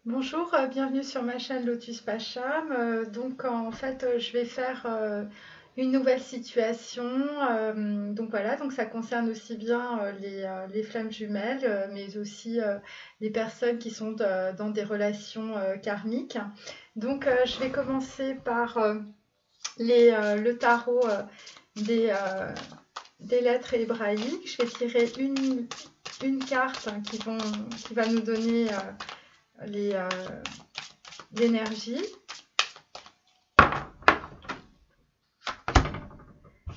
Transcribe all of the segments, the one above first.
Bonjour, bienvenue sur ma chaîne Lotus Pacham. Je vais faire une nouvelle situation. Donc voilà, donc ça concerne aussi bien les flammes jumelles, mais aussi les personnes qui sont dans des relations karmiques. Je vais commencer par le tarot des, euh, des lettres hébraïques. Je vais tirer une carte qui va nous donner les, l'énergie.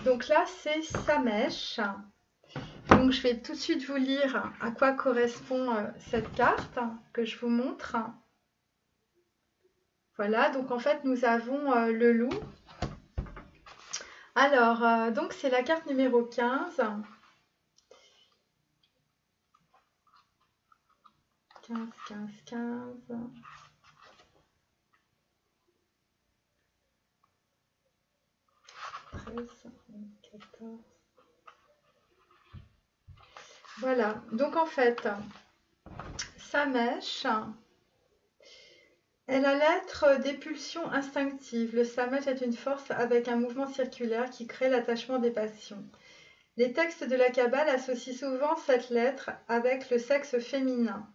Donc là, c'est Samesh. Donc je vais tout de suite vous lire à quoi correspond cette carte que je vous montre. Voilà, donc en fait, nous avons le loup. Alors, donc c'est la carte numéro 15. 15, 15, 15. 13, 14. Voilà, donc en fait, Samesh, elle a l'être des pulsions instinctives. Le Samesh est une force avec un mouvement circulaire qui crée l'attachement des passions. Les textes de la Kabbale associent souvent cette lettre avec le sexe féminin.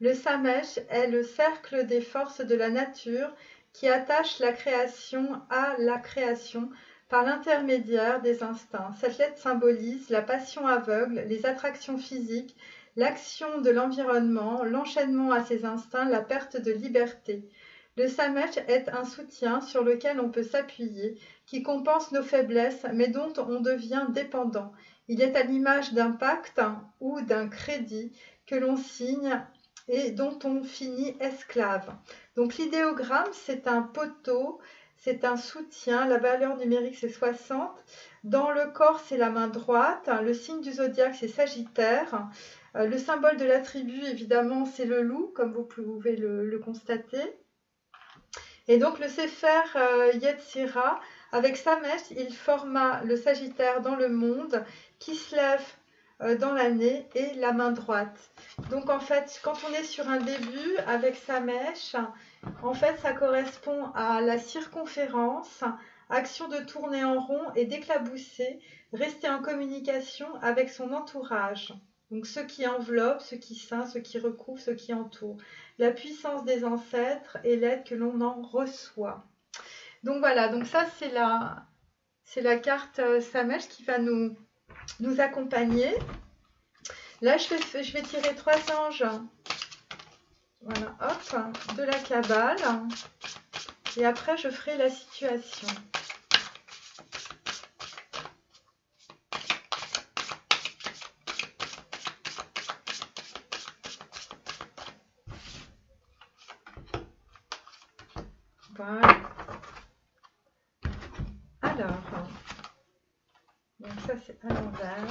Le Samesh est le cercle des forces de la nature qui attache la création à la création par l'intermédiaire des instincts. Cette lettre symbolise la passion aveugle, les attractions physiques, l'action de l'environnement, l'enchaînement à ces instincts, la perte de liberté. Le Samesh est un soutien sur lequel on peut s'appuyer, qui compense nos faiblesses mais dont on devient dépendant. Il est à l'image d'un pacte ou d'un crédit que l'on signe et dont on finit esclave. Donc l'idéogramme, c'est un poteau, c'est un soutien, la valeur numérique c'est 60. Dans le corps, c'est la main droite, le signe du zodiaque c'est Sagittaire. Le symbole de la tribu, évidemment, c'est le loup, comme vous pouvez le constater. Et donc le Sefer Yetzira, avec Samesh, il forma le Sagittaire dans le monde qui se lève dans l'année et la main droite. Donc en fait, quand on est sur un début avec Samesh, en fait ça correspond à la circonférence, action de tourner en rond et d'éclabousser, rester en communication avec son entourage. Donc ce qui enveloppe, ce qui ceint, ce qui recouvre, ce qui entoure. La puissance des ancêtres et l'aide que l'on en reçoit. Donc voilà, donc ça c'est la carte Samesh qui va nous accompagner. Là je vais tirer 3 anges, voilà, hop, de la Kabbale. Et après je ferai la situation. Voilà. Alors, donc ça c'est à l'envers.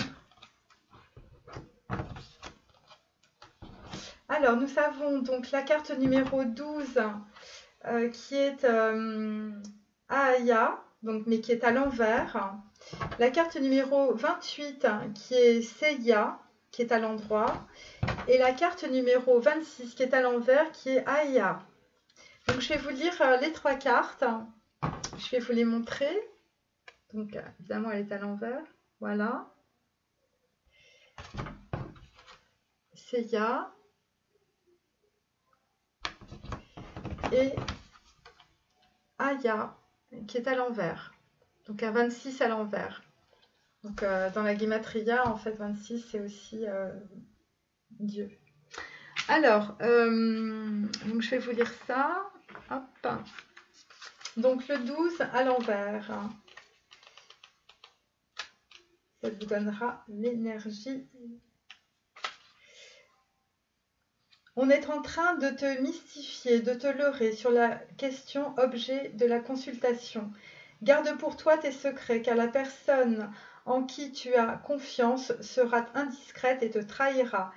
Alors, nous avons donc la carte numéro 12 qui est Aya, donc, mais qui est à l'envers. La carte numéro 28 qui est Seiya, qui est à l'endroit. Et la carte numéro 26 qui est à l'envers, qui est Aya. Donc, je vais vous lire les 3 cartes. Je vais vous les montrer. Donc, évidemment, elle est à l'envers. Voilà. Seiya. Et Aya, qui est à l'envers. Donc à 26 à l'envers. Donc dans la Gematria, en fait, 26, c'est aussi Dieu. Alors, donc je vais vous lire ça. Hop. Donc le 12 à l'envers. Ça vous donnera l'énergie. On est en train de te mystifier, de te leurrer sur la question objet de la consultation. Garde pour toi tes secrets, car la personne en qui tu as confiance sera indiscrète et te trahira.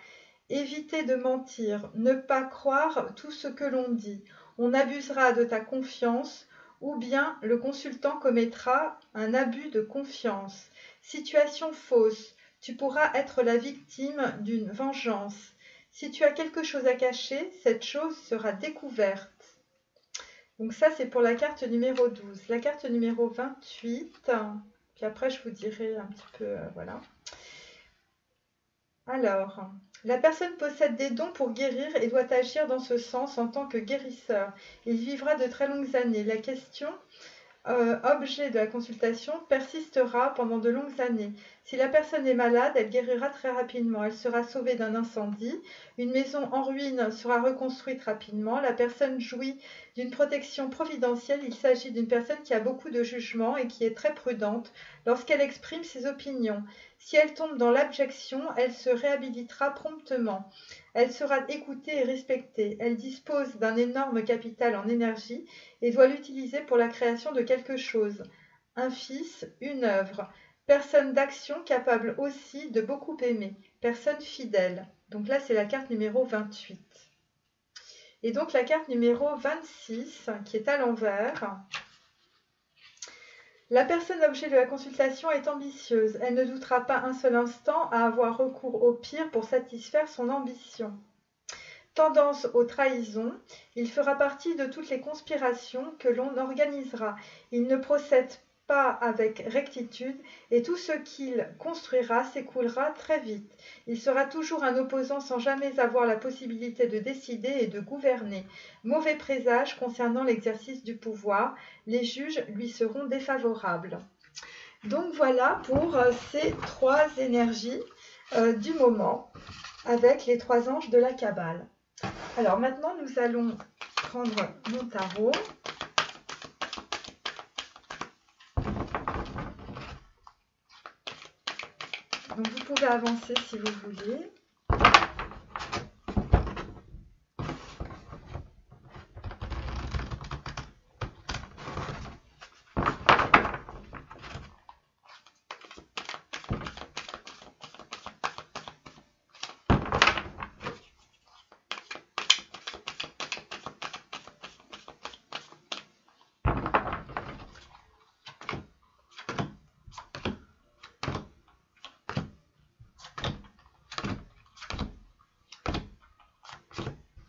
Évitez de mentir, ne pas croire tout ce que l'on dit. On abusera de ta confiance ou bien le consultant commettra un abus de confiance. Situation fausse, tu pourras être la victime d'une vengeance. Si tu as quelque chose à cacher, cette chose sera découverte. Donc ça, c'est pour la carte numéro 12. La carte numéro 28, puis après, je vous dirai un petit peu, voilà. Alors, la personne possède des dons pour guérir et doit agir dans ce sens en tant que guérisseur. Il vivra de très longues années. La question objet de la consultation persistera pendant de longues années. Si la personne est malade, elle guérira très rapidement. Elle sera sauvée d'un incendie. Une maison en ruine sera reconstruite rapidement. La personne jouit d'une protection providentielle. Il s'agit d'une personne qui a beaucoup de jugement et qui est très prudente lorsqu'elle exprime ses opinions. Si elle tombe dans l'abjection, elle se réhabilitera promptement. Elle sera écoutée et respectée. Elle dispose d'un énorme capital en énergie et doit l'utiliser pour la création de quelque chose. Un fils, une œuvre. Personne d'action capable aussi de beaucoup aimer. Personne fidèle. Donc là, c'est la carte numéro 28. Et donc la carte numéro 26, qui est à l'envers. La personne objet de la consultation est ambitieuse. Elle ne doutera pas un seul instant à avoir recours au pire pour satisfaire son ambition. Tendance aux trahisons, il fera partie de toutes les conspirations que l'on organisera. Il ne procède pas avec rectitude et tout ce qu'il construira s'écoulera très vite. Il sera toujours un opposant sans jamais avoir la possibilité de décider et de gouverner. Mauvais présage concernant l'exercice du pouvoir, les juges lui seront défavorables. Donc voilà pour ces trois énergies du moment avec les trois anges de la Kabbale. Alors maintenant, nous allons prendre mon tarot. Donc vous pouvez avancer si vous voulez.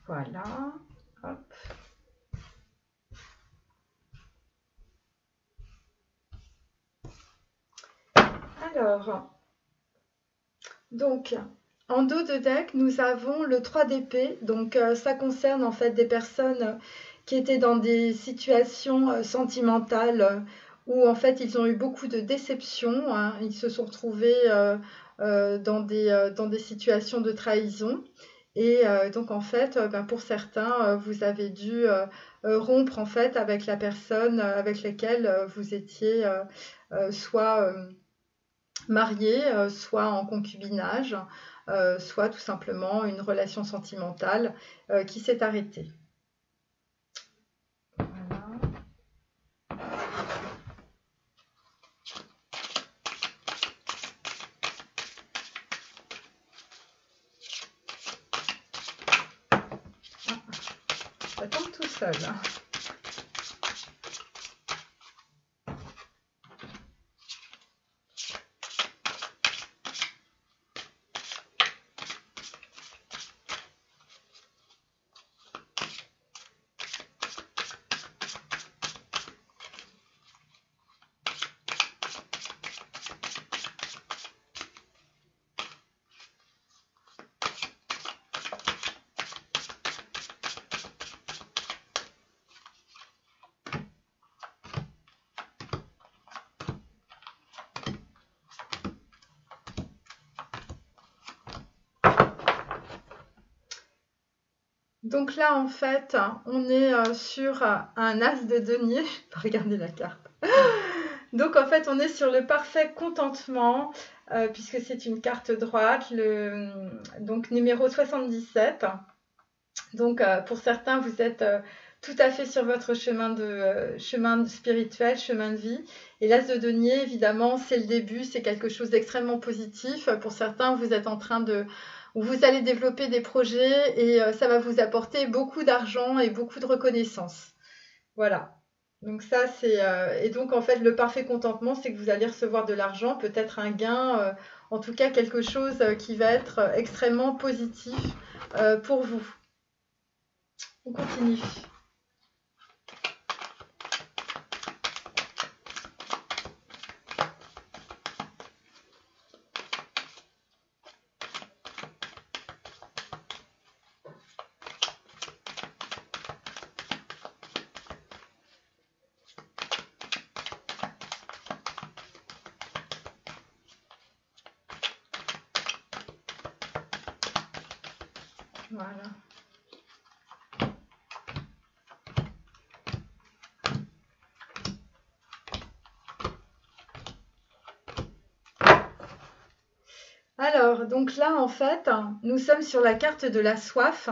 Voilà. Hop. Alors, donc, en dos de deck, nous avons le 3 d'épée. Donc, ça concerne en fait des personnes qui étaient dans des situations sentimentales où en fait ils ont eu beaucoup de déceptions. Hein. Ils se sont retrouvés dans des situations de trahison. Et donc en fait, pour certains, vous avez dû rompre en fait avec la personne avec laquelle vous étiez soit marié, soit en concubinage, soit tout simplement une relation sentimentale qui s'est arrêtée. Voilà. Ça tombe tout seul. Donc là, en fait, on est sur un as de denier. Je vais regarder la carte. Donc en fait, on est sur le parfait contentement, puisque c'est une carte droite, donc numéro 77. Donc pour certains, vous êtes tout à fait sur votre chemin spirituel, chemin de vie. Et l'as de denier, évidemment, c'est le début, c'est quelque chose d'extrêmement positif. Pour certains, vous êtes en train de... Vous allez développer des projets et ça va vous apporter beaucoup d'argent et beaucoup de reconnaissance. Voilà. Donc ça, c'est... et donc, en fait, le parfait contentement, c'est que vous allez recevoir de l'argent, peut-être un gain en tout cas quelque chose qui va être extrêmement positif pour vous. On continue. Voilà. Alors, donc là, en fait, nous sommes sur la carte de la soif.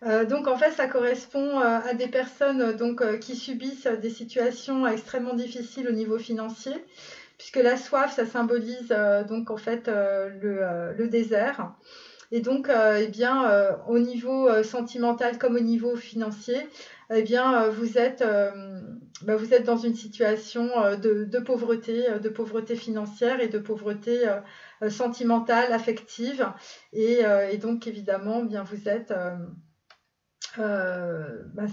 Donc, en fait, ça correspond à des personnes qui subissent des situations extrêmement difficiles au niveau financier, puisque la soif, ça symbolise donc en fait le désert. Et donc, au niveau sentimental comme au niveau financier, vous êtes dans une situation de pauvreté financière et de pauvreté sentimentale, affective. Et donc, évidemment, vous êtes...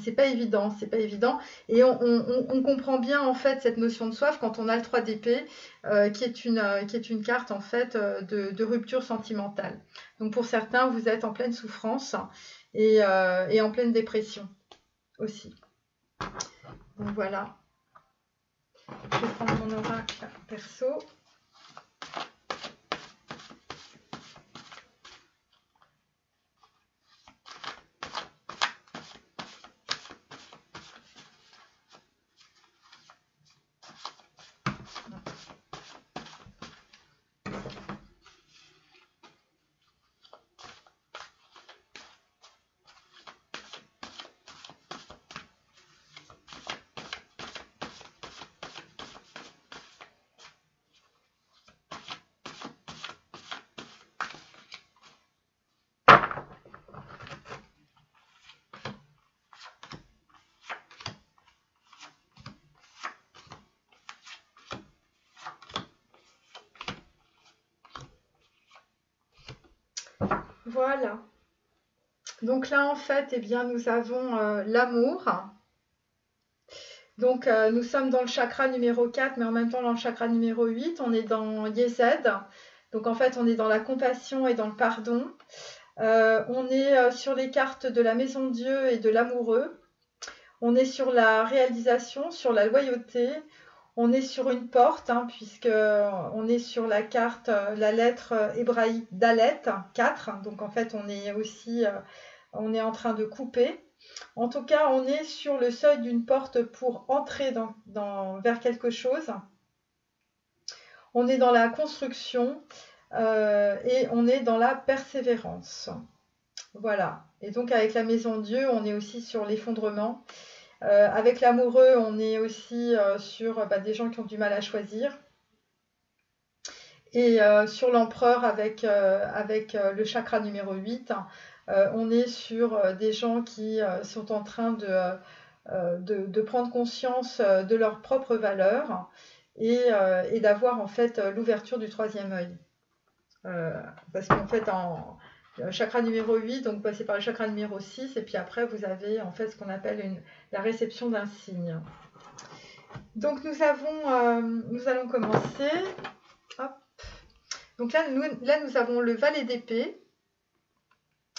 c'est pas évident, c'est pas évident. Et on comprend bien en fait cette notion de soif quand on a le 3 d'épée, qui est une carte en fait de rupture sentimentale. Donc pour certains, vous êtes en pleine souffrance et en pleine dépression aussi. Donc voilà. Je vais prendre mon oracle perso. Voilà. Donc là, en fait, nous avons l'amour. Donc, nous sommes dans le chakra numéro 4, mais en même temps dans le chakra numéro 8. On est dans Yesed. Donc, en fait, on est dans la compassion et dans le pardon. On est sur les cartes de la maison de Dieu et de l'amoureux. On est sur la réalisation, sur la loyauté. On est sur une porte, puisque on est sur la carte, la lettre hébraïque Dalet, 4. Donc, en fait, on est aussi on est en train de couper. En tout cas, on est sur le seuil d'une porte pour entrer vers quelque chose. On est dans la construction et on est dans la persévérance. Voilà. Et donc, avec la maison de Dieu, on est aussi sur l'effondrement. Avec l'amoureux, on est aussi sur des gens qui ont du mal à choisir. Et sur l'empereur, avec le chakra numéro 8, on est sur des gens qui sont en train de prendre conscience de leurs propres valeurs et d'avoir en fait l'ouverture du troisième œil. Parce qu'en fait, chakra numéro 8, donc passez par le chakra numéro 6, et puis après vous avez en fait ce qu'on appelle la réception d'un signe. Donc nous allons commencer. Hop. Donc là, nous avons le valet d'épée.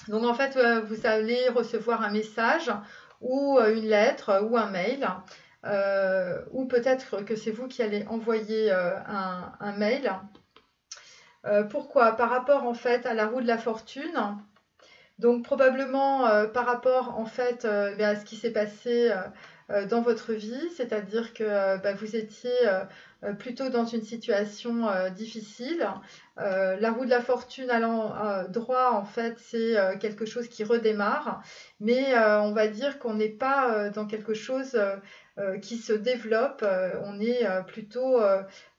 Donc en fait, vous allez recevoir un message ou une lettre ou un mail, ou peut-être que c'est vous qui allez envoyer un mail. Pourquoi? Par rapport en fait à la roue de la fortune. Donc probablement par rapport en fait à ce qui s'est passé dans votre vie, c'est-à-dire que vous étiez plutôt dans une situation difficile. La roue de la fortune allant droit, en fait, c'est quelque chose qui redémarre, mais on va dire qu'on n'est pas dans quelque chose qui se développe, on est plutôt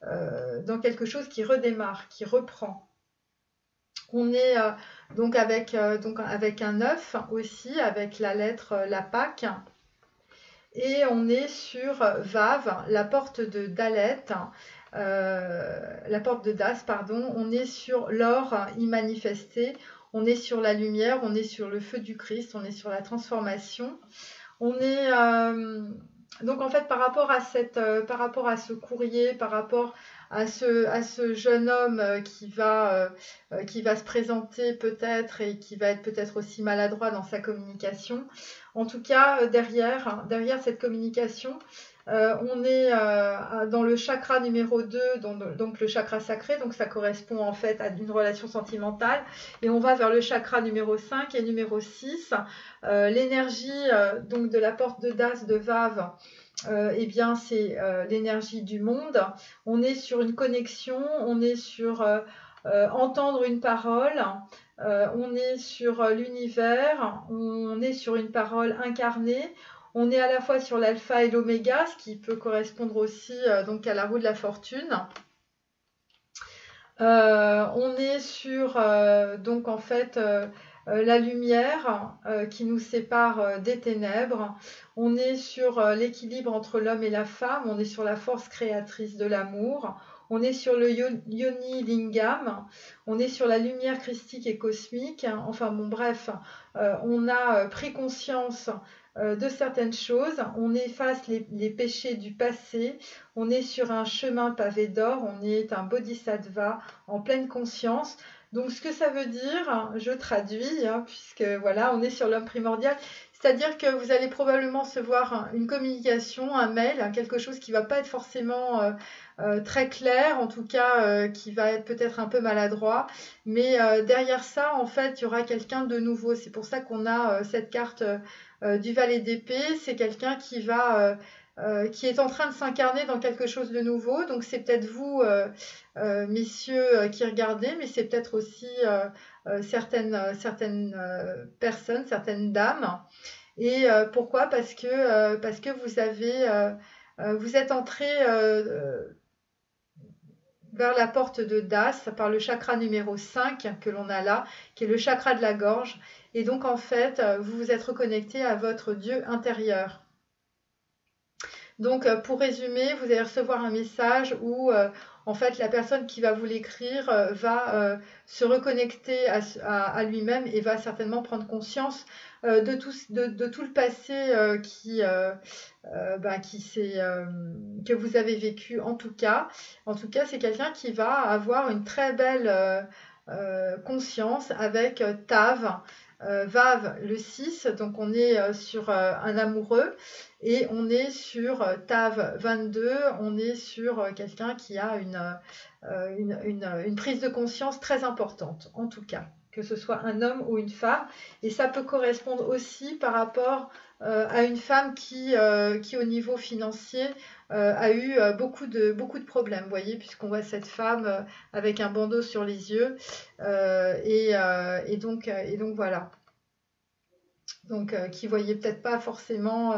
dans quelque chose qui redémarre, qui reprend. On est donc avec un 9 aussi, avec la lettre la Pâque. Et on est sur Vav, la porte de Dalet, la porte de Das, pardon, on est sur l'or immanifesté, on est sur la lumière, on est sur le feu du Christ, on est sur la transformation. On est donc en fait par rapport à ce courrier, par rapport à ce jeune homme qui va se présenter peut-être et qui va être peut-être aussi maladroit dans sa communication. En tout cas, derrière cette communication, on est dans le chakra numéro 2, donc le chakra sacré, donc ça correspond en fait à une relation sentimentale, et on va vers le chakra numéro 5 et numéro 6. L'énergie donc de la porte de Das de Vave, eh bien c'est l'énergie du monde. On est sur une connexion, on est sur entendre une parole, on est sur l'univers, on est sur une parole incarnée. On est à la fois sur l'alpha et l'oméga, ce qui peut correspondre aussi donc à la roue de la fortune. On est sur donc en fait la lumière qui nous sépare des ténèbres. On est sur l'équilibre entre l'homme et la femme. On est sur la force créatrice de l'amour. On est sur le Yoni Lingam. On est sur la lumière christique et cosmique. Enfin bon, bref, on a pris conscience de certaines choses, on efface les péchés du passé, on est sur un chemin pavé d'or, on est un bodhisattva en pleine conscience. Donc ce que ça veut dire, je traduis, puisque voilà, on est sur l'homme primordial, c'est-à-dire que vous allez probablement recevoir une communication, un mail, quelque chose qui ne va pas être forcément très clair, en tout cas qui va être peut-être un peu maladroit, mais derrière ça, en fait, il y aura quelqu'un de nouveau. C'est pour ça qu'on a cette carte du valet d'épée. C'est quelqu'un qui est en train de s'incarner dans quelque chose de nouveau. Donc c'est peut-être vous, messieurs, qui regardez, mais c'est peut-être aussi certaines personnes, certaines dames. Et pourquoi? Parce que vous êtes entré vers la porte de Das par le chakra numéro 5 que l'on a là, qui est le chakra de la gorge. Et donc en fait, vous vous êtes reconnecté à votre Dieu intérieur. Donc pour résumer, vous allez recevoir un message où en fait la personne qui va vous l'écrire va se reconnecter à lui-même et va certainement prendre conscience de tout le passé que vous avez vécu en tout cas. En tout cas, c'est quelqu'un qui va avoir une très belle conscience avec Tav. Vave le 6, donc on est sur un amoureux, et on est sur Tav 22, on est sur quelqu'un qui a une prise de conscience très importante, en tout cas, que ce soit un homme ou une femme. Et ça peut correspondre aussi par rapport à une femme qui au niveau financier, a eu beaucoup de problèmes, vous voyez, puisqu'on voit cette femme avec un bandeau sur les yeux, et donc voilà. Donc qui voyait peut-être pas forcément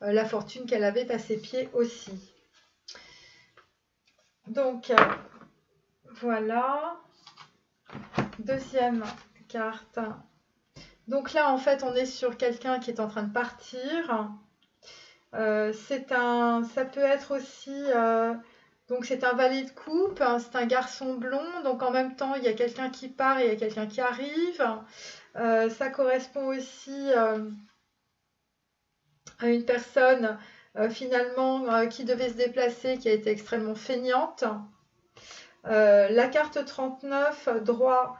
la fortune qu'elle avait à ses pieds aussi. Donc voilà. Deuxième carte. Donc là, en fait, on est sur quelqu'un qui est en train de partir. Ça peut être aussi, donc c'est un valet de coupe, c'est un garçon blond, donc en même temps il y a quelqu'un qui part et il y a quelqu'un qui arrive. Ça correspond aussi à une personne finalement qui devait se déplacer, qui a été extrêmement feignante. La carte 39, droit,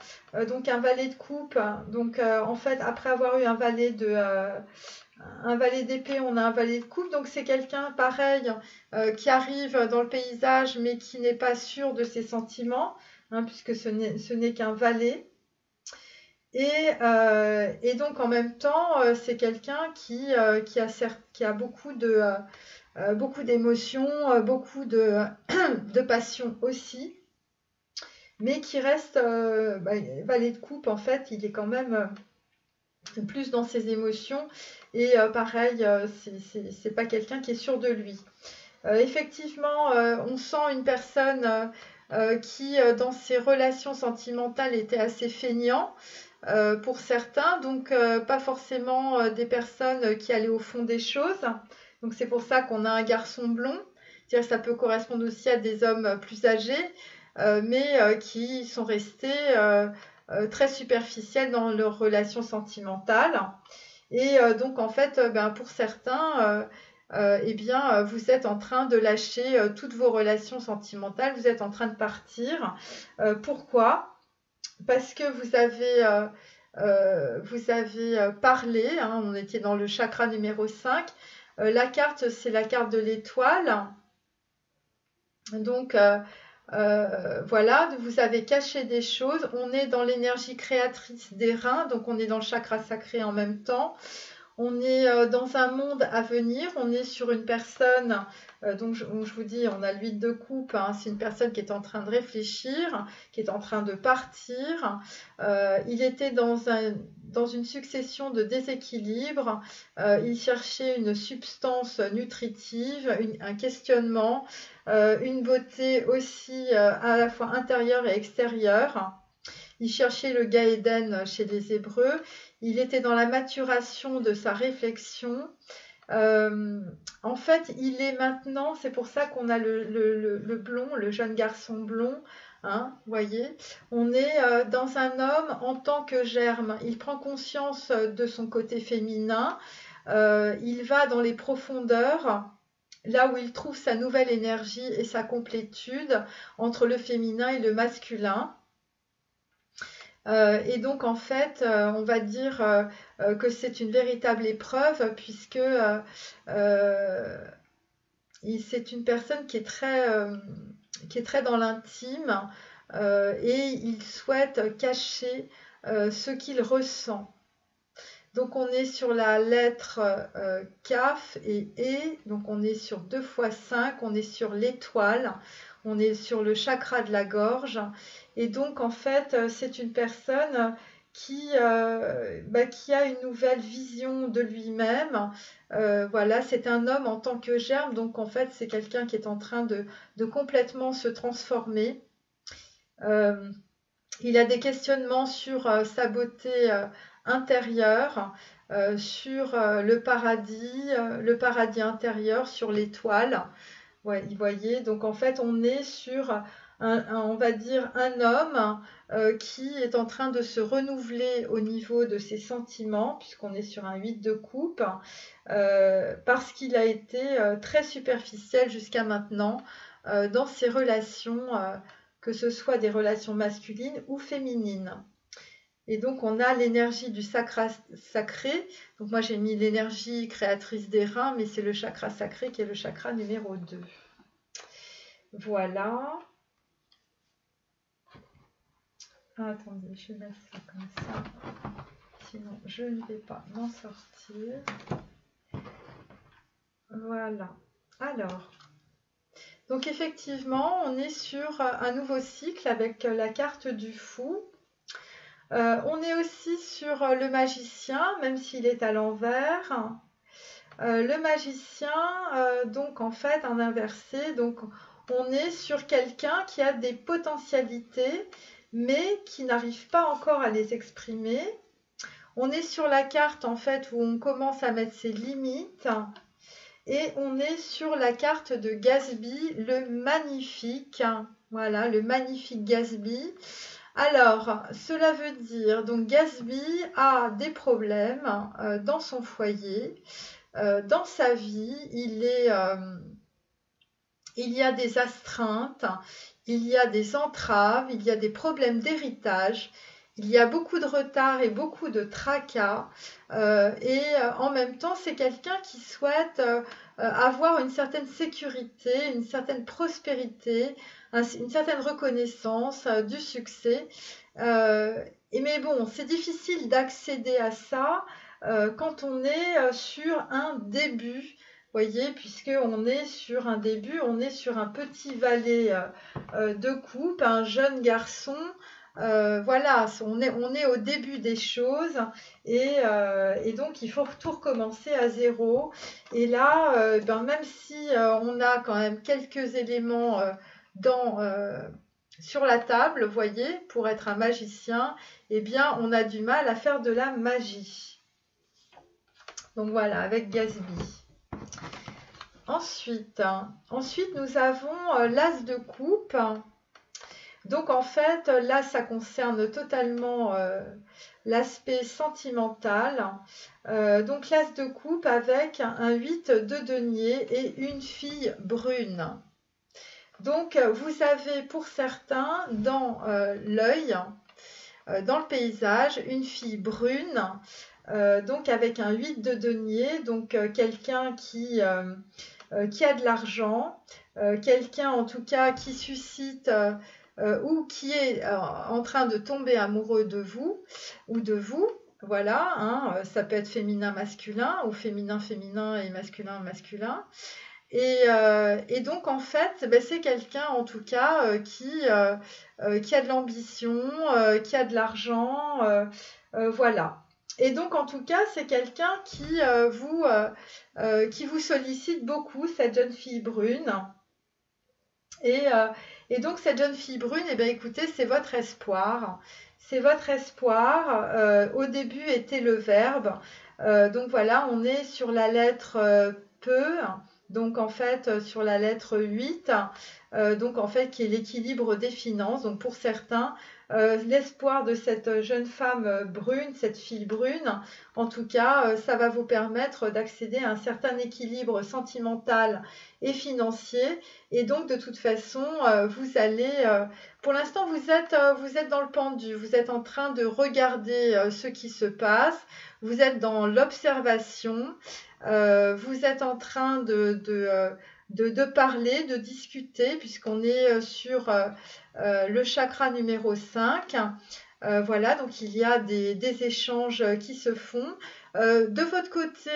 donc un valet de coupe. Donc en fait, après avoir eu un valet d'épée, on a un valet de coupe. Donc c'est quelqu'un pareil qui arrive dans le paysage mais qui n'est pas sûr de ses sentiments, puisque ce n'est qu'un valet. Et donc en même temps, c'est quelqu'un qui a beaucoup d'émotions, beaucoup de passion aussi, mais qui reste valet de coupe. En fait, il est quand même plus dans ses émotions, et pareil, c'est pas quelqu'un qui est sûr de lui. Effectivement, on sent une personne qui, dans ses relations sentimentales, était assez feignant pour certains, donc pas forcément des personnes qui allaient au fond des choses. Donc c'est pour ça qu'on a un garçon blond. C'est-à-dire que ça peut correspondre aussi à des hommes plus âgés, mais qui sont restés très superficiels dans leurs relations sentimentales. Et donc, en fait, pour certains, eh bien, vous êtes en train de lâcher toutes vos relations sentimentales, vous êtes en train de partir. Pourquoi? Parce que vous avez parlé, hein, on était dans le chakra numéro 5. La carte, c'est la carte de l'étoile. Donc, voilà, vous avez caché des choses. On est dans l'énergie créatrice des reins, donc on est dans le chakra sacré en même temps. On est dans un monde à venir, on est sur une personne, donc je vous dis, on a l'huile de coupe, hein, c'est une personne qui est en train de réfléchir, qui est en train de partir. Il était dans une succession de déséquilibres, il cherchait une substance nutritive, un questionnement, une beauté aussi à la fois intérieure et extérieure. Il cherchait le Gaéden chez les Hébreux. Il était dans la maturation de sa réflexion. En fait, il est maintenant, c'est pour ça qu'on a le blond, le jeune garçon blond. Hein, voyez, on est dans un homme en tant que germe. Il prend conscience de son côté féminin. Il va dans les profondeurs, là où il trouve sa nouvelle énergie et sa complétude entre le féminin et le masculin. Et donc, en fait, on va dire que c'est une véritable épreuve puisque c'est une personne qui est très dans l'intime et il souhaite cacher ce qu'il ressent. Donc, on est sur la lettre Kaf et E, donc on est sur 2 fois 5, on est sur l'étoile, on est sur le chakra de la gorge. Et donc, en fait, c'est une personne qui a une nouvelle vision de lui-même. Voilà, c'est un homme en tant que germe, donc en fait, c'est quelqu'un qui est en train de complètement se transformer. Il a des questionnements sur sa beauté intérieure, sur le paradis intérieur, sur l'étoile. Ouais, vous voyez, donc en fait, on est sur on va dire un homme qui est en train de se renouveler au niveau de ses sentiments, puisqu'on est sur un 8 de coupe, parce qu'il a été très superficiel jusqu'à maintenant dans ses relations, que ce soit des relations masculines ou féminines. Et donc, on a l'énergie du chakra sacré. Donc, moi, j'ai mis l'énergie créatrice des reins, mais c'est le chakra sacré qui est le chakra numéro 2. Voilà. Ah, attendez, je vais mettre ça comme ça. Sinon, je ne vais pas m'en sortir. Voilà. Alors, donc effectivement, on est sur un nouveau cycle avec la carte du fou. On est aussi sur le magicien, même s'il est à l'envers. Le magicien, donc en fait, en inversé, donc on est sur quelqu'un qui a des potentialités, mais qui n'arrive pas encore à les exprimer. On est sur la carte, en fait, où on commence à mettre ses limites. Et on est sur la carte de Gatsby, le magnifique. Voilà, le magnifique Gatsby. Alors, cela veut dire, donc Gatsby a des problèmes dans son foyer, dans sa vie, il y a des astreintes, il y a des entraves, il y a des problèmes d'héritage, il y a beaucoup de retard et beaucoup de tracas, et en même temps, c'est quelqu'un qui souhaite avoir une certaine sécurité, une certaine prospérité, une certaine reconnaissance, du succès. Mais bon, c'est difficile d'accéder à ça quand on est sur un début. Voyez, puisqu'on est sur un début, on est sur un petit valet de coupe, un jeune garçon. Voilà, on est au début des choses et donc il faut tout recommencer à zéro. Et là, même si on a quand même quelques éléments sur la table, vous voyez, pour être un magicien, eh bien, on a du mal à faire de la magie. Donc voilà, avec Gatsby. Ensuite, nous avons l'as de coupe. Donc en fait, là, ça concerne totalement l'aspect sentimental. Donc l'as de coupe avec un 8 de denier et une fille brune. Donc vous avez pour certains dans l'œil, dans le paysage, une fille brune, donc avec un 8 de denier, donc quelqu'un qui a de l'argent, quelqu'un en tout cas qui suscite ou qui est en train de tomber amoureux de vous ou de vous. Voilà, hein, ça peut être féminin masculin ou féminin féminin et masculin masculin. Et donc en fait, ben, c'est quelqu'un en tout cas qui a de l'ambition, qui a de l'argent, voilà. Et donc en tout cas, c'est quelqu'un qui vous sollicite beaucoup, cette jeune fille brune. Et, euh, et donc cette jeune fille brune, eh bien, écoutez, c'est votre espoir. C'est votre espoir. Au début était le verbe. Donc voilà, on est sur la lettre peu. Donc en fait, sur la lettre 8, donc en fait, qui est l'équilibre des finances. Donc pour certains, l'espoir de cette jeune femme brune, cette fille brune, en tout cas, ça va vous permettre d'accéder à un certain équilibre sentimental et financier. Et donc, de toute façon, vous allez, pour l'instant, vous êtes dans le pendu, vous êtes en train de regarder ce qui se passe, vous êtes dans l'observation, vous êtes en train de parler, de discuter, puisqu'on est sur le chakra numéro 5. Voilà, donc il y a des échanges qui se font. De votre côté,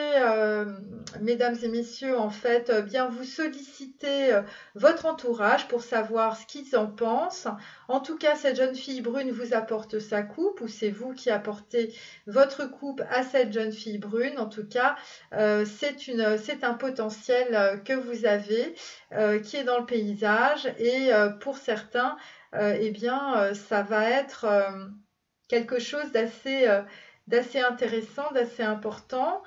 mesdames et messieurs, en fait, bien vous sollicitez votre entourage pour savoir ce qu'ils en pensent. En tout cas, cette jeune fille brune vous apporte sa coupe ou c'est vous qui apportez votre coupe à cette jeune fille brune. En tout cas, c'est un potentiel que vous avez qui est dans le paysage et pour certains, eh bien, ça va être quelque chose d'assez intéressant, d'assez important,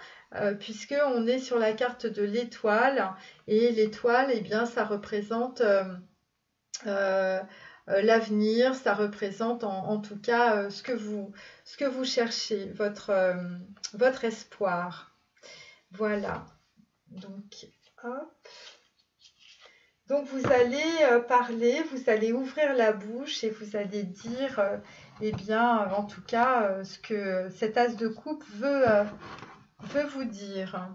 puisqu'on est sur la carte de l'étoile, et l'étoile, eh bien, ça représente euh, l'avenir, ça représente en tout cas ce que vous cherchez, votre espoir. Voilà. Donc, hop. Donc vous allez parler, vous allez ouvrir la bouche et vous allez dire, eh bien, en tout cas, ce que cet as de coupe veut vous dire.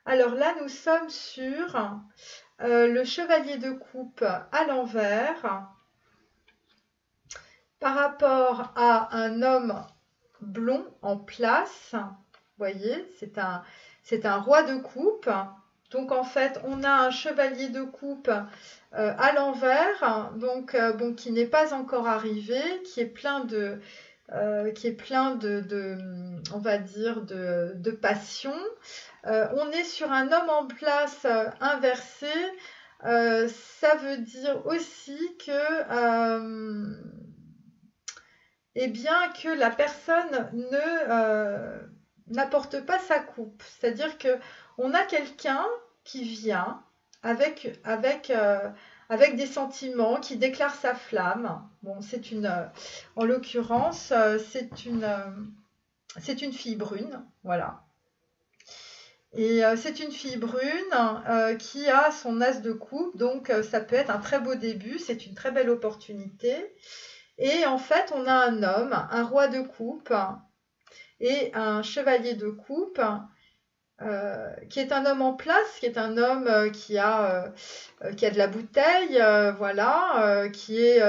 Alors là, nous sommes sur le chevalier de coupe à l'envers par rapport à un homme blond en place. Vous voyez, c'est un roi de coupe. Donc en fait, on a un chevalier de coupe à l'envers, donc bon, qui n'est pas encore arrivé, qui est plein de, on va dire, de passion. On est sur un homme en place inversé. Ça veut dire aussi que, eh bien, que la personne n'apporte pas sa coupe. C'est-à-dire que on a quelqu'un qui vient avec des sentiments, qui déclare sa flamme. Bon, en l'occurrence, c'est une fille brune, voilà. Et c'est une fille brune qui a son as de coupe, donc ça peut être un très beau début, c'est une très belle opportunité. Et en fait, on a un homme, un roi de coupe et un chevalier de coupe, qui est un homme en place, qui est un homme qui a de la bouteille, voilà, qui est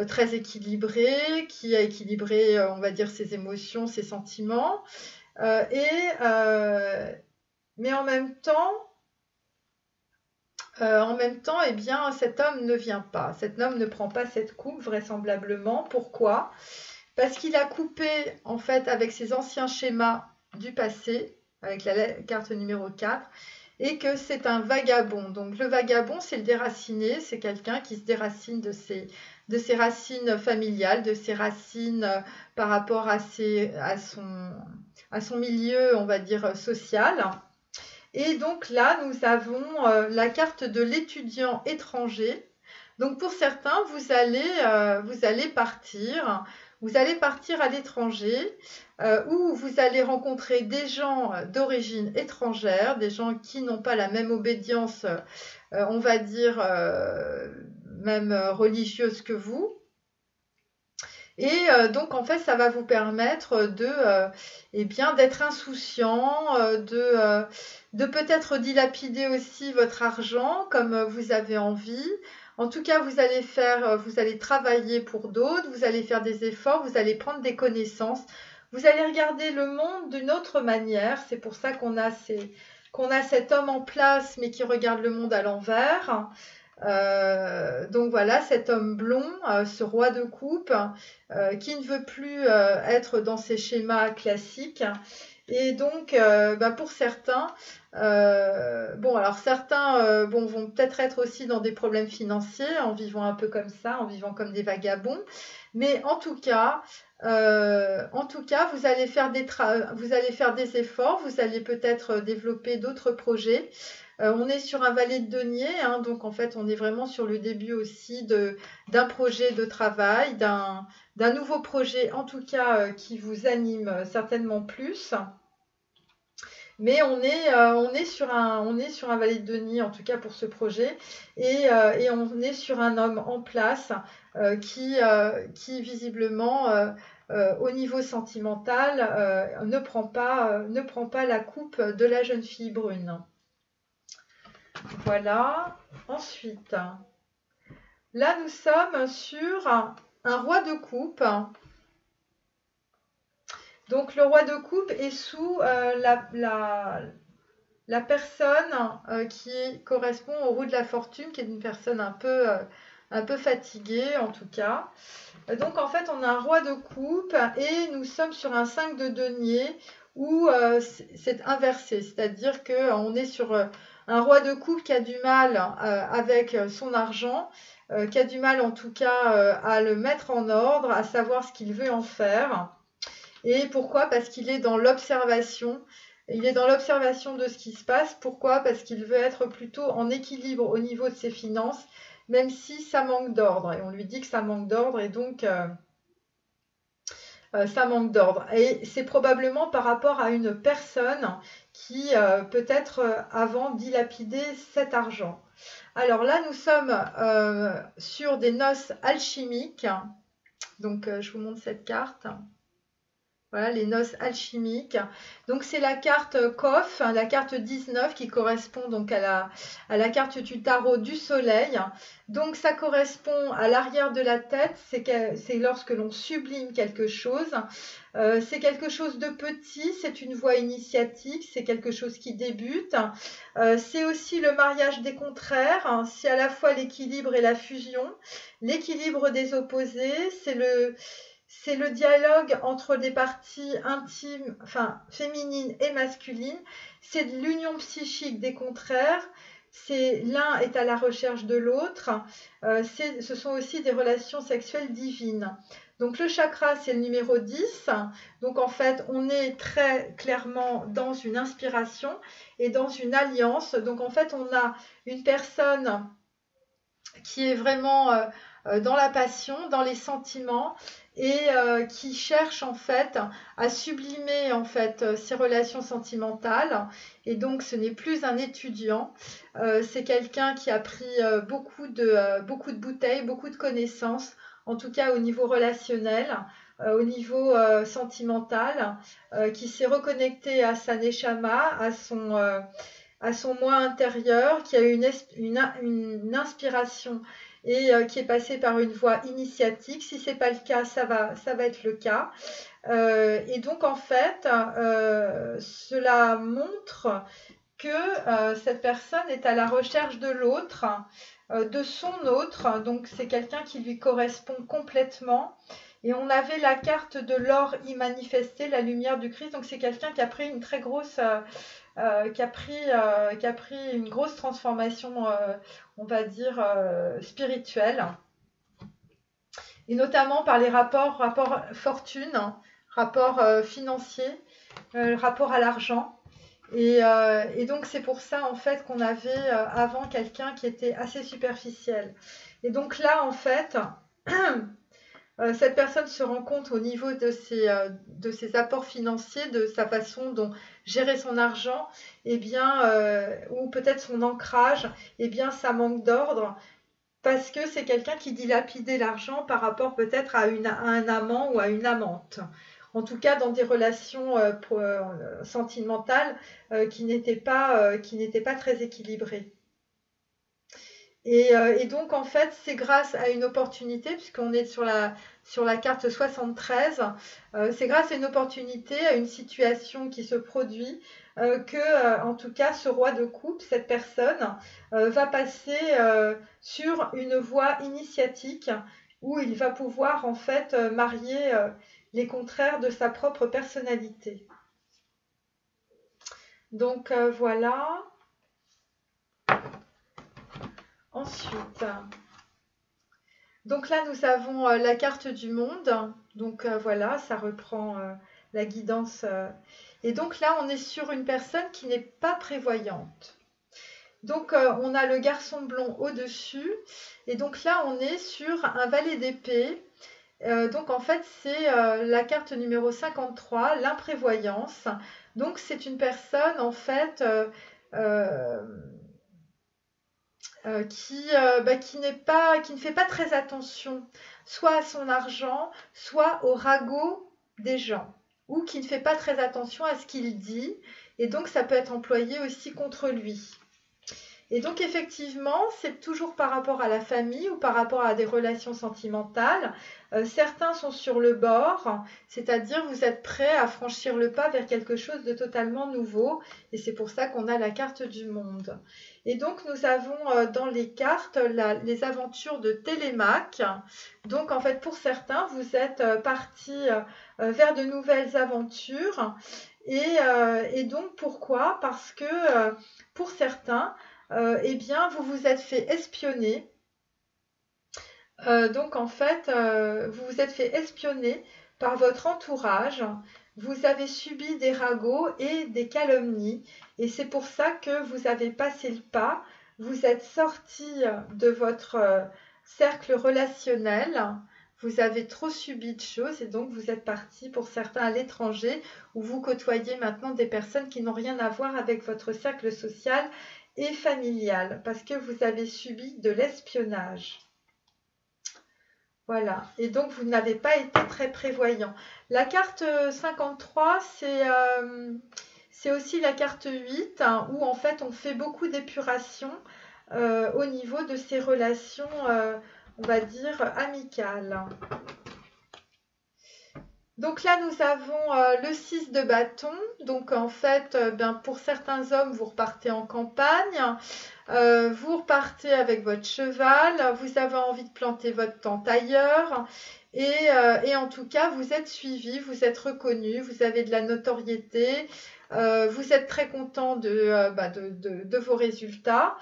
très équilibré, qui a équilibré, on va dire, ses émotions, ses sentiments, mais en même temps, eh bien, cet homme ne vient pas. Cet homme ne prend pas cette coupe, vraisemblablement. Pourquoi? Parce qu'il a coupé, en fait, avec ses anciens schémas du passé, avec la carte numéro 4, et que c'est un vagabond. Donc, le vagabond, c'est le déraciné, c'est quelqu'un qui se déracine de ses racines familiales, de ses racines par rapport à son milieu, on va dire, social. Et donc là, nous avons la carte de l'étudiant étranger. Donc pour certains, vous allez partir. Vous allez partir à l'étranger où vous allez rencontrer des gens d'origine étrangère, des gens qui n'ont pas la même obédience, on va dire, même religieuse que vous. Et donc, en fait, ça va vous permettre eh bien, d'être insouciant, de peut-être dilapider aussi votre argent comme vous avez envie. En tout cas, vous allez travailler pour d'autres, vous allez faire des efforts, vous allez prendre des connaissances, vous allez regarder le monde d'une autre manière. C'est pour ça qu'on a cet homme en place, mais qui regarde le monde à l'envers. Donc voilà, cet homme blond, ce roi de coupe, qui ne veut plus être dans ces schémas classiques. Et donc, pour certains, bon, alors certains vont peut-être être aussi dans des problèmes financiers en vivant un peu comme ça, en vivant comme des vagabonds. Mais en tout cas, vous allez faire vous allez faire des efforts, vous allez peut-être développer d'autres projets. On est sur un valet de denier, hein, donc en fait, on est vraiment sur le début aussi d'un projet de travail, d'un nouveau projet, en tout cas, qui vous anime certainement plus. Mais on est on est sur un valet de denier, en tout cas pour ce projet, et on est sur un homme en place qui visiblement, au niveau sentimental, ne prend pas la coupe de la jeune fille brune. Voilà. Ensuite, là, nous sommes sur un roi de coupe. Donc, le roi de coupe est sous la personne qui correspond au roue de la fortune, qui est une personne un peu fatiguée, en tout cas. Donc, en fait, on a un roi de coupe et nous sommes sur un 5 de denier où c'est inversé. C'est-à-dire qu'on est sur un roi de coupe qui a du mal avec son argent, qui a du mal en tout cas à le mettre en ordre, à savoir ce qu'il veut en faire. Et pourquoi? Parce qu'il est dans l'observation. Il est dans l'observation de ce qui se passe. Pourquoi? Parce qu'il veut être plutôt en équilibre au niveau de ses finances, même si ça manque d'ordre. Et on lui dit que ça manque d'ordre et donc ça manque d'ordre. Et c'est probablement par rapport à une personne qui peut-être avant dilapidé cet argent. Alors là, nous sommes sur des noces alchimiques. Donc je vous montre cette carte. Voilà, les noces alchimiques. Donc, c'est la carte Kof, hein, la carte 19 qui correspond donc à la carte du tarot du soleil. Donc, ça correspond à l'arrière de la tête. C'est lorsque l'on sublime quelque chose. C'est quelque chose de petit, c'est une voie initiatique, c'est quelque chose qui débute. C'est aussi le mariage des contraires, hein, c'est à la fois l'équilibre et la fusion. L'équilibre des opposés, c'est le dialogue entre des parties intimes, enfin féminines et masculines. C'est de l'union psychique des contraires. C'est l'un est à la recherche de l'autre. Ce sont aussi des relations sexuelles divines. Donc le chakra, c'est le numéro 10. Donc en fait, on est très clairement dans une inspiration et dans une alliance. Donc en fait, on a une personne qui est vraiment dans la passion, dans les sentiments et qui cherche en fait à sublimer en fait ses relations sentimentales. Et donc ce n'est plus un étudiant, c'est quelqu'un qui a pris beaucoup de bouteilles, beaucoup de connaissances, en tout cas au niveau relationnel, au niveau sentimental, qui s'est reconnecté à sa neshama, à son moi intérieur, qui a eu une inspiration et qui est passé par une voie initiatique. Si ce n'est pas le cas, ça va être le cas. Et donc, en fait, cela montre que cette personne est à la recherche de l'autre, de son autre. Donc, c'est quelqu'un qui lui correspond complètement. Et on avait la carte de l'or immanifesté, la lumière du Christ. Donc, c'est quelqu'un qui a pris une très grosse... qui a pris une grosse transformation, on va dire, spirituelle, et notamment par les rapports fortune, rapports financiers, rapport à l'argent. Et donc c'est pour ça en fait qu'on avait avant quelqu'un qui était assez superficiel. Et donc là en fait, cette personne se rend compte au niveau de ses apports financiers, de sa façon dont gérer son argent, eh bien, ou peut-être son ancrage, eh bien, ça manque d'ordre parce que c'est quelqu'un qui dilapidait l'argent par rapport peut-être à un amant ou à une amante. En tout cas, dans des relations sentimentales qui n'étaient pas très équilibrées. Et donc, en fait, c'est grâce à une opportunité, puisqu'on est sur la carte 73, c'est grâce à une opportunité, à une situation qui se produit, en tout cas, ce roi de coupe, cette personne, va passer sur une voie initiatique où il va pouvoir, en fait, marier les contraires de sa propre personnalité. Donc, voilà. Ensuite. Donc là, nous avons la carte du monde. Donc voilà, ça reprend la guidance. Et donc là, on est sur une personne qui n'est pas prévoyante. Donc on a le garçon blond au-dessus. Et donc là, on est sur un valet d'épée. Donc en fait, c'est la carte numéro 53, l'imprévoyance. Donc c'est une personne en fait euh, qui ne fait pas très attention, soit à son argent, soit au ragot des gens, ou qui ne fait pas très attention à ce qu'il dit, et donc ça peut être employé aussi contre lui. Et donc effectivement, c'est toujours par rapport à la famille ou par rapport à des relations sentimentales. Certains sont sur le bord, c'est-à-dire vous êtes prêts à franchir le pas vers quelque chose de totalement nouveau, et c'est pour ça qu'on a la carte du monde. Et donc nous avons dans les cartes les aventures de Télémaque. Donc en fait pour certains, vous êtes partis vers de nouvelles aventures. Et donc pourquoi? Parce que pour certains, eh bien, vous vous êtes fait espionner. Donc, en fait, vous vous êtes fait espionner par votre entourage. Vous avez subi des ragots et des calomnies. Et c'est pour ça que vous avez passé le pas. Vous êtes sorti de votre cercle relationnel. Vous avez trop subi de choses et donc vous êtes parti pour certains à l'étranger où vous côtoyez maintenant des personnes qui n'ont rien à voir avec votre cercle social et familial parce que vous avez subi de l'espionnage. Voilà. Et donc, vous n'avez pas été très prévoyant. La carte 53, c'est aussi la carte 8, hein, où en fait, on fait beaucoup d'épuration au niveau de ces relations, on va dire, amicales. Donc là, nous avons le 6 de bâton. Donc en fait, pour certains hommes, vous repartez en campagne, vous repartez avec votre cheval, vous avez envie de planter votre tente ailleurs. Et en tout cas, vous êtes suivi, vous êtes reconnu, vous avez de la notoriété, vous êtes très content de vos résultats.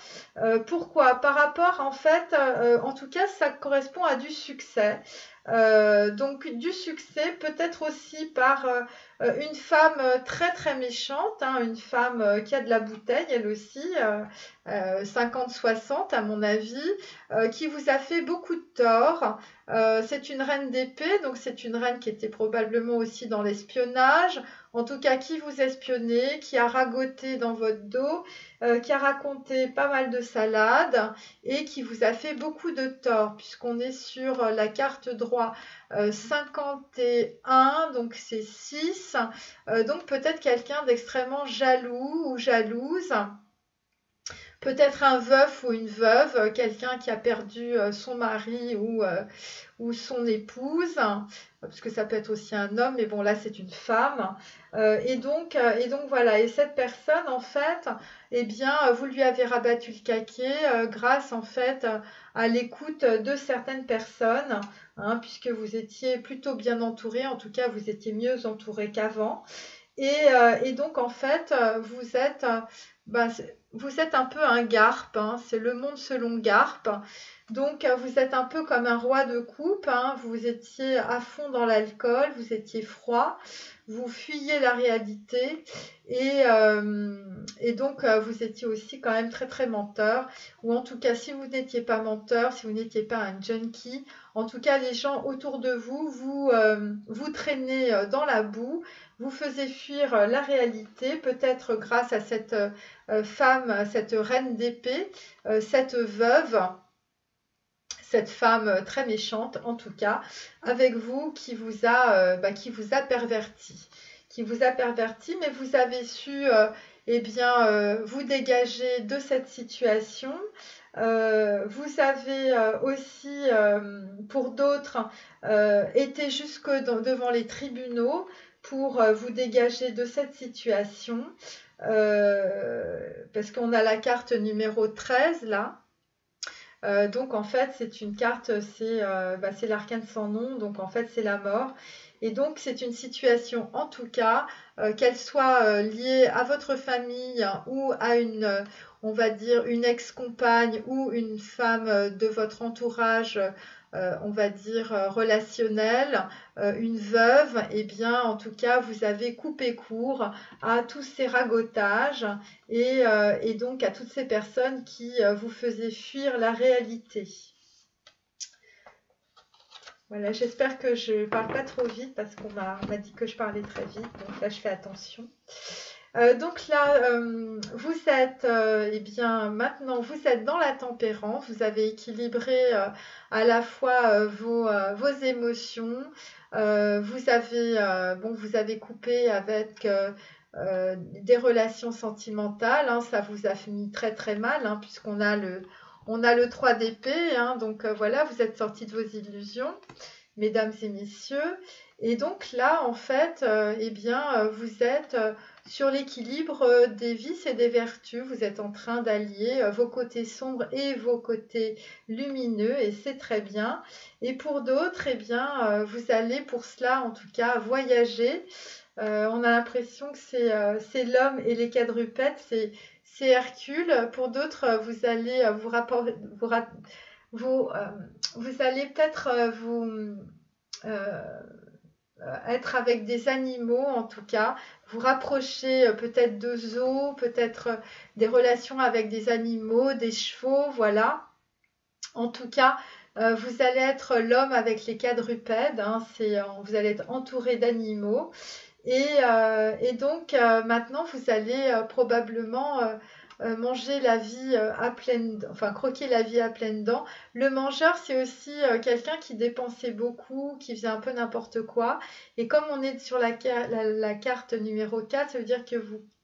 Pourquoi? Par rapport, en fait, en tout cas, ça correspond à du succès. Donc du succès, peut-être aussi par une femme très très méchante, hein, une femme qui a de la bouteille, elle aussi, 50-60 à mon avis, qui vous a fait beaucoup de tort. C'est une reine d'épée, donc c'est une reine qui était probablement aussi dans l'espionnage, en tout cas qui vous espionnait, qui a ragoté dans votre dos, qui a raconté pas mal de salades et qui vous a fait beaucoup de tort, puisqu'on est sur la carte droit 51, donc c'est 6. Donc peut-être quelqu'un d'extrêmement jaloux ou jalouse. Peut-être un veuf ou une veuve, quelqu'un qui a perdu son mari ou son épouse, parce que ça peut être aussi un homme, mais bon là c'est une femme. Et donc voilà, et cette personne en fait, eh bien vous lui avez rabattu le caquet grâce en fait à l'écoute de certaines personnes, hein, puisque vous étiez plutôt bien entouré, en tout cas vous étiez mieux entouré qu'avant. Et donc, en fait, bah, vous êtes un peu un Garp, hein, c'est le monde selon Garp. Donc, vous êtes un peu comme un roi de coupe, hein, vous étiez à fond dans l'alcool, vous étiez froid, vous fuyiez la réalité et donc vous étiez aussi quand même très très menteur. Ou en tout cas, si vous n'étiez pas menteur, si vous n'étiez pas un junkie, en tout cas, les gens autour de vous vous traînaient dans la boue, vous faisiez fuir la réalité, peut-être grâce à cette femme, cette reine d'épée, cette veuve, cette femme très méchante en tout cas, avec vous qui vous a perverti. Qui vous a perverti, mais vous avez su vous dégager de cette situation. Vous avez aussi, pour d'autres, été devant les tribunaux pour vous dégager de cette situation. Parce qu'on a la carte numéro 13 là. Donc en fait, c'est une carte, c'est l'arcane sans nom, donc en fait c'est la mort. Et donc c'est une situation en tout cas, qu'elle soit liée à votre famille ou à on va dire une ex-compagne ou une femme de votre entourage, on va dire relationnel, une veuve, et bien en tout cas vous avez coupé court à tous ces ragotages et donc à toutes ces personnes qui vous faisaient fuir la réalité. Voilà, j'espère que je ne parle pas trop vite parce qu'on m'a dit que je parlais très vite, donc là je fais attention. Donc là, vous êtes, maintenant vous êtes dans la tempérance, vous avez équilibré à la fois vos émotions, vous avez coupé avec des relations sentimentales, hein, ça vous a fini très très mal, hein, on a le 3 d'épée, hein, donc voilà, vous êtes sortis de vos illusions, mesdames et messieurs. Et donc là, en fait, vous êtes sur l'équilibre des vices et des vertus. Vous êtes en train d'allier vos côtés sombres et vos côtés lumineux, et c'est très bien. Et pour d'autres, vous allez pour cela, en tout cas, voyager. On a l'impression que c'est l'homme et les quadrupèdes, c'est Hercule. Pour d'autres, vous allez vous allez peut-être euh, être avec des animaux en tout cas, vous rapprocher peut-être de zoos, peut-être des relations avec des animaux, des chevaux, voilà. En tout cas, vous allez être l'homme avec les quadrupèdes, hein, vous allez être entouré d'animaux. Et donc maintenant, vous allez probablement manger la vie à pleines dents, enfin croquer la vie à pleines dents. Le mangeur, c'est aussi quelqu'un qui dépensait beaucoup, qui faisait un peu n'importe quoi. Et comme on est sur la carte numéro 4, ça veut dire que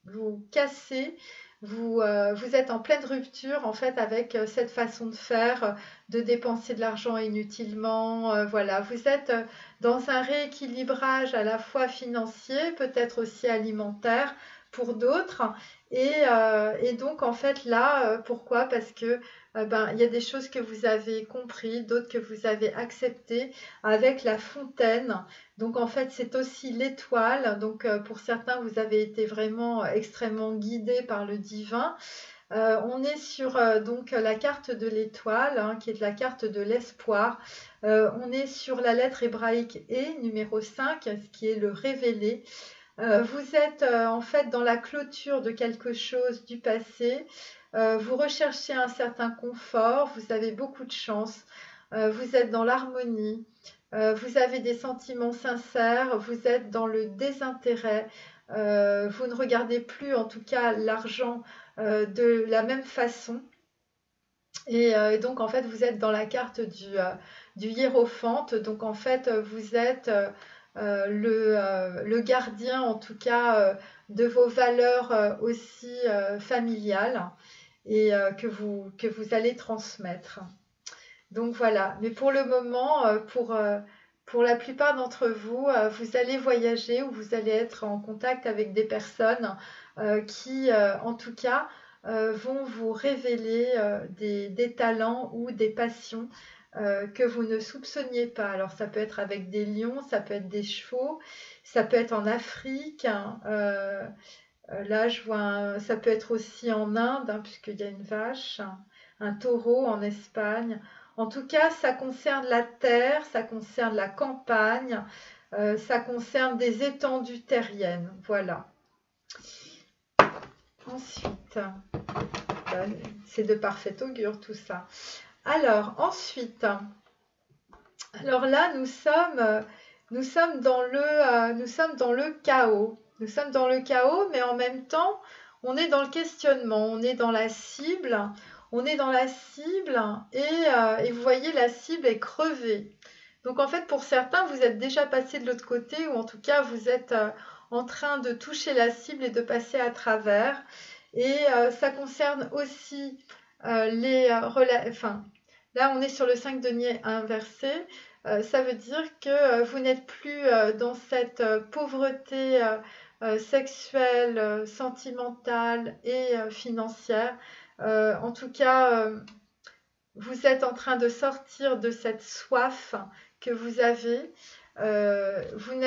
vous cassez, vous êtes en pleine rupture en fait avec cette façon de faire, de dépenser de l'argent inutilement. Voilà, vous êtes dans un rééquilibrage à la fois financier, peut-être aussi alimentaire pour d'autres. Et donc en fait là, pourquoi? Parce que il y a des choses que vous avez compris, d'autres que vous avez acceptées avec la fontaine. Donc en fait c'est aussi l'étoile. Donc pour certains vous avez été vraiment extrêmement guidés par le divin. On est sur donc la carte de l'étoile, hein, qui est la carte de l'espoir. On est sur la lettre hébraïque E, numéro 5, ce qui est le révélé. Vous êtes en fait dans la clôture de quelque chose du passé. Vous recherchez un certain confort, vous avez beaucoup de chance, vous êtes dans l'harmonie, vous avez des sentiments sincères, vous êtes dans le désintérêt, vous ne regardez plus en tout cas l'argent de la même façon. Et donc en fait vous êtes dans la carte du hiérophante, donc en fait vous êtes le gardien en tout cas de vos valeurs aussi familiales et que vous allez transmettre. Donc voilà, mais pour le moment, pour la plupart d'entre vous, vous allez voyager ou vous allez être en contact avec des personnes qui, en tout cas, vont vous révéler des talents ou des passions que vous ne soupçonniez pas. Alors ça peut être avec des lions, ça peut être des chevaux, Ça peut être en Afrique, hein, là je vois, ça peut être aussi en Inde, hein, puisqu'il y a une vache, un taureau en Espagne. En tout cas, ça concerne la terre, ça concerne la campagne, ça concerne des étendues terriennes. Voilà. Ensuite, c'est de parfait augure tout ça. Alors, ensuite, alors là, nous sommes dans le chaos. Nous sommes dans le chaos, mais en même temps, on est dans le questionnement, on est dans la cible, on est dans la cible et vous voyez, la cible est crevée. Donc en fait, pour certains, vous êtes déjà passé de l'autre côté ou en tout cas, vous êtes en train de toucher la cible et de passer à travers. Et ça concerne aussi enfin, là, on est sur le 5 de denier inversé. Ça veut dire que vous n'êtes plus dans cette pauvreté sexuelle, sentimentale et financière. En tout cas, vous êtes en train de sortir de cette soif que vous avez. Vous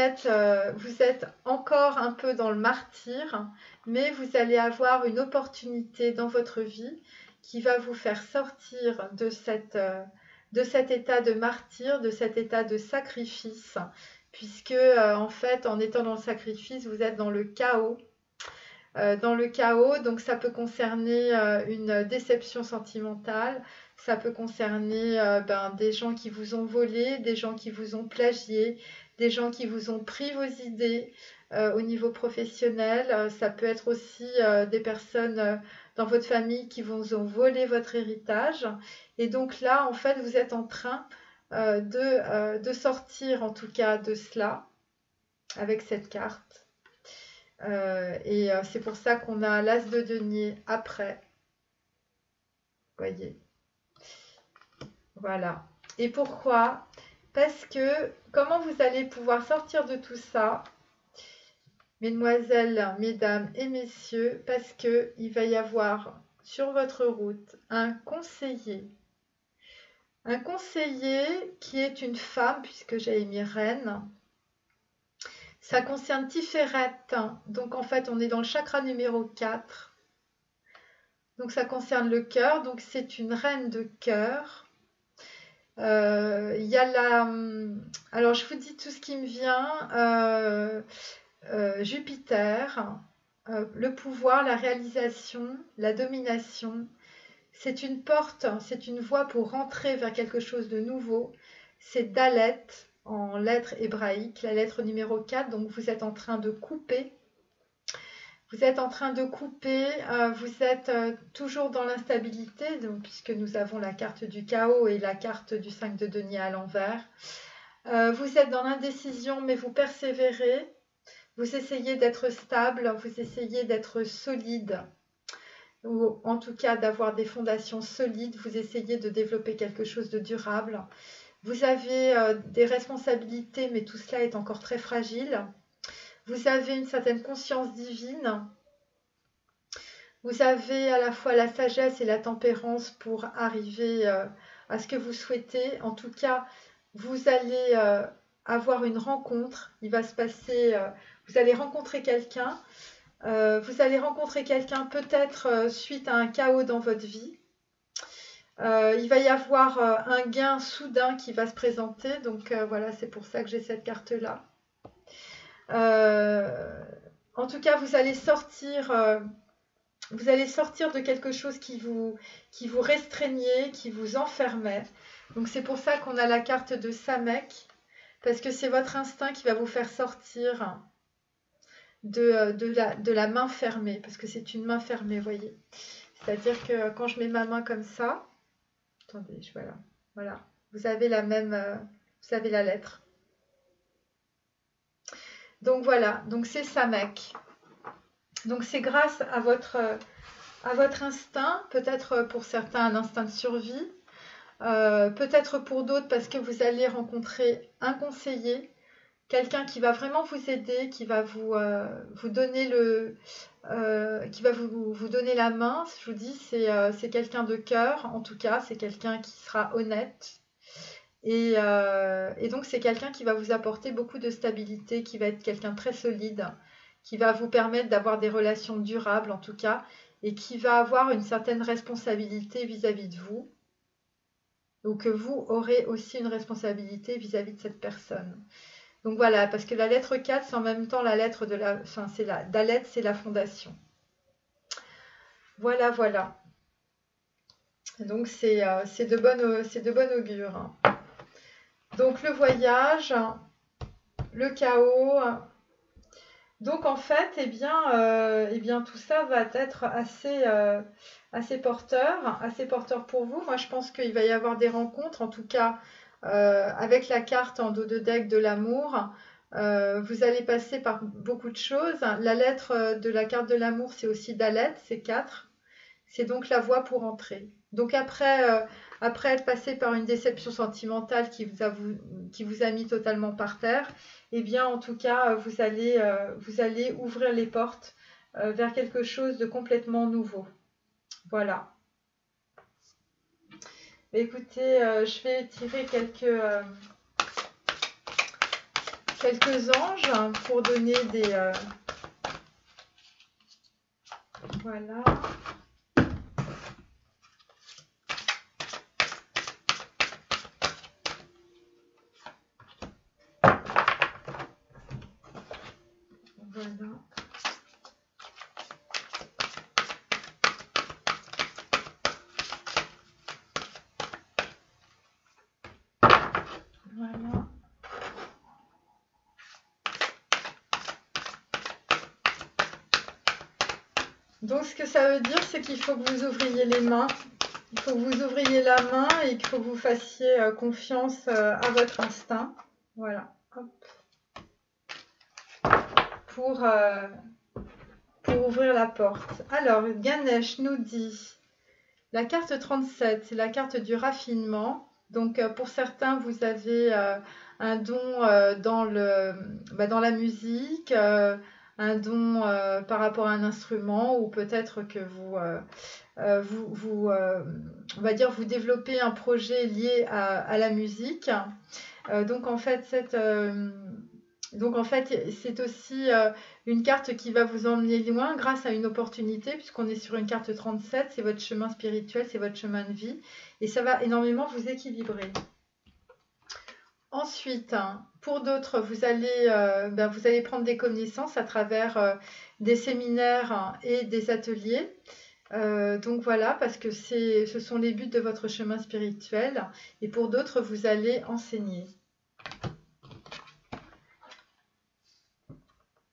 êtes encore un peu dans le martyre, mais vous allez avoir une opportunité dans votre vie qui va vous faire sortir de cet état de martyr, de cet état de sacrifice, puisque en fait, en étant dans le sacrifice, vous êtes dans le chaos. Donc ça peut concerner une déception sentimentale, ça peut concerner des gens qui vous ont volé, des gens qui vous ont plagié, des gens qui vous ont pris vos idées au niveau professionnel. Ça peut être aussi des personnes dans votre famille qui vous ont volé votre héritage. Et donc là, en fait, vous êtes en train de sortir en tout cas de cela avec cette carte. C'est pour ça qu'on a l'as de denier après. Voyez. Voilà. Et pourquoi? Parce que comment vous allez pouvoir sortir de tout ça, mesdemoiselles, mesdames et messieurs, parce que il va y avoir sur votre route un conseiller. Un conseiller qui est une femme, puisque j'ai mis reine. Ça concerne Tiferet. Donc en fait, on est dans le chakra numéro 4. Donc ça concerne le cœur. Donc c'est une reine de cœur. Il y a alors je vous dis tout ce qui me vient. Jupiter, le pouvoir, la réalisation, la domination. C'est une porte, c'est une voie pour rentrer vers quelque chose de nouveau. C'est Dalet en lettres hébraïques, la lettre numéro 4. Donc vous êtes en train de couper. Vous êtes en train de couper, vous êtes toujours dans l'instabilité, puisque nous avons la carte du chaos et la carte du 5 de denier à l'envers. Vous êtes dans l'indécision, mais vous persévérez. Vous essayez d'être stable, vous essayez d'être solide, ou en tout cas d'avoir des fondations solides. Vous essayez de développer quelque chose de durable. Vous avez des responsabilités, mais tout cela est encore très fragile. Vous avez une certaine conscience divine. Vous avez à la fois la sagesse et la tempérance pour arriver à ce que vous souhaitez. En tout cas, vous allez avoir une rencontre. Il va se passer, vous allez rencontrer quelqu'un. Vous allez rencontrer quelqu'un peut-être suite à un chaos dans votre vie. Il va y avoir un gain soudain qui va se présenter. Donc voilà, c'est pour ça que j'ai cette carte-là. En tout cas, vous allez sortir de quelque chose qui vous restreignait, qui vous enfermait. Donc c'est pour ça qu'on a la carte de Samek, parce que c'est votre instinct qui va vous faire sortir de la main fermée, parce que c'est une main fermée, vous voyez. C'est-à-dire que quand je mets ma main comme ça, attendez, voilà, vous avez la même, vous avez la lettre. Donc voilà, donc c'est Samek. Donc c'est grâce à votre instinct, peut-être pour certains un instinct de survie, peut-être pour d'autres parce que vous allez rencontrer un conseiller, quelqu'un qui va vraiment vous aider, qui va vous donner qui va vous donner la main. Je vous dis, c'est quelqu'un de cœur, en tout cas, c'est quelqu'un qui sera honnête Et donc, c'est quelqu'un qui va vous apporter beaucoup de stabilité, qui va être quelqu'un de très solide, qui va vous permettre d'avoir des relations durables en tout cas, et qui va avoir une certaine responsabilité vis-à-vis de vous, ou que vous aurez aussi une responsabilité vis-à-vis de cette personne. Donc voilà, parce que la lettre 4, c'est en même temps la lettre de la... Enfin, c'est la... Dalet, c'est la fondation. Voilà, voilà. Donc c'est de bon augure, hein. Donc le voyage, le chaos. Donc en fait, eh bien tout ça va être assez porteur pour vous. Moi, je pense qu'il va y avoir des rencontres, en tout cas avec la carte en dos de deck de l'amour. Vous allez passer par beaucoup de choses. La lettre de la carte de l'amour, c'est aussi Dalet, c'est 4. C'est donc la voie pour entrer. Donc après être passé par une déception sentimentale qui vous a mis totalement par terre, eh bien en tout cas, vous allez ouvrir les portes vers quelque chose de complètement nouveau. Voilà. Écoutez, je vais tirer quelques anges pour donner des... voilà. Voilà. Voilà. Donc ce que ça veut dire, c'est qu'il faut que vous ouvriez les mains. Il faut que vous ouvriez la main et qu'il faut que vous fassiez confiance à votre instinct. Voilà. Hop. Pour ouvrir la porte. Alors, Ganesh nous dit, la carte 37, c'est la carte du raffinement. Donc, pour certains, vous avez un don dans la musique, un don par rapport à un instrument, ou peut-être que on va dire, vous développez un projet lié à la musique. Donc en fait, c'est aussi une carte qui va vous emmener loin grâce à une opportunité, puisqu'on est sur une carte 37, c'est votre chemin spirituel, c'est votre chemin de vie, et ça va énormément vous équilibrer. Ensuite, pour d'autres, vous allez prendre des connaissances à travers des séminaires et des ateliers. Donc voilà, parce que ce sont les buts de votre chemin spirituel. Et pour d'autres, vous allez enseigner.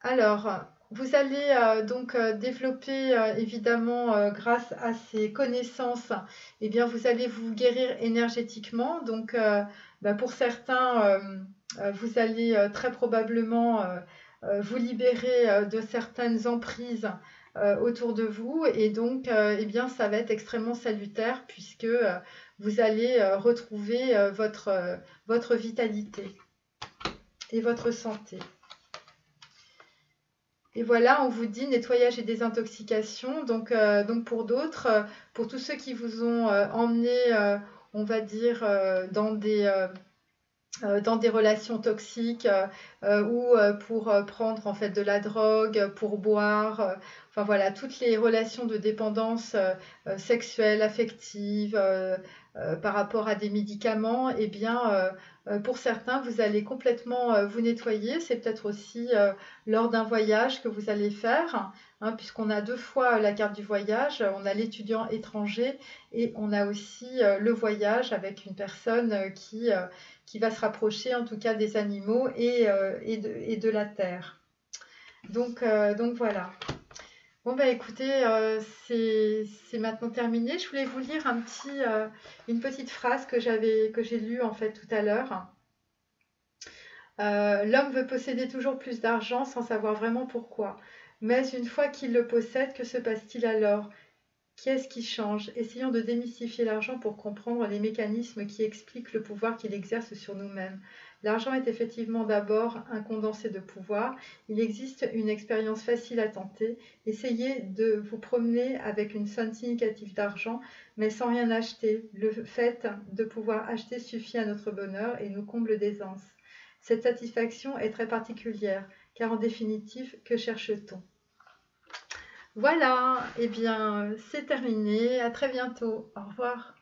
Alors, vous allez développer évidemment grâce à ces connaissances, eh bien vous allez vous guérir énergétiquement. Donc pour certains, vous allez très probablement vous libérer de certaines emprises autour de vous, et donc eh bien ça va être extrêmement salutaire puisque vous allez retrouver votre vitalité et votre santé. Et voilà, on vous dit nettoyage et désintoxication. Donc pour d'autres, pour tous ceux qui vous ont emmené, on va dire, dans des relations toxiques ou pour prendre en fait de la drogue, pour boire, enfin voilà, toutes les relations de dépendance sexuelle, affective, par rapport à des médicaments, eh bien pour certains, vous allez complètement vous nettoyer. C'est peut-être aussi lors d'un voyage que vous allez faire, hein, puisqu'on a deux fois la carte du voyage. On a l'étudiant étranger et on a aussi le voyage avec une personne qui va se rapprocher en tout cas des animaux et de la terre. Donc voilà. Bon bah écoutez, c'est maintenant terminé. Je voulais vous lire une petite phrase que j'ai lue en fait tout à l'heure. L'homme veut posséder toujours plus d'argent sans savoir vraiment pourquoi. Mais une fois qu'il le possède, que se passe-t-il alors? Qu'est-ce qui change? Essayons de démystifier l'argent pour comprendre les mécanismes qui expliquent le pouvoir qu'il exerce sur nous-mêmes. L'argent est effectivement d'abord un condensé de pouvoir. Il existe une expérience facile à tenter. Essayez de vous promener avec une somme significative d'argent, mais sans rien acheter. Le fait de pouvoir acheter suffit à notre bonheur et nous comble d'aisance. Cette satisfaction est très particulière, car en définitive, que cherche-t-on? Voilà, eh bien, c'est terminé. À très bientôt. Au revoir.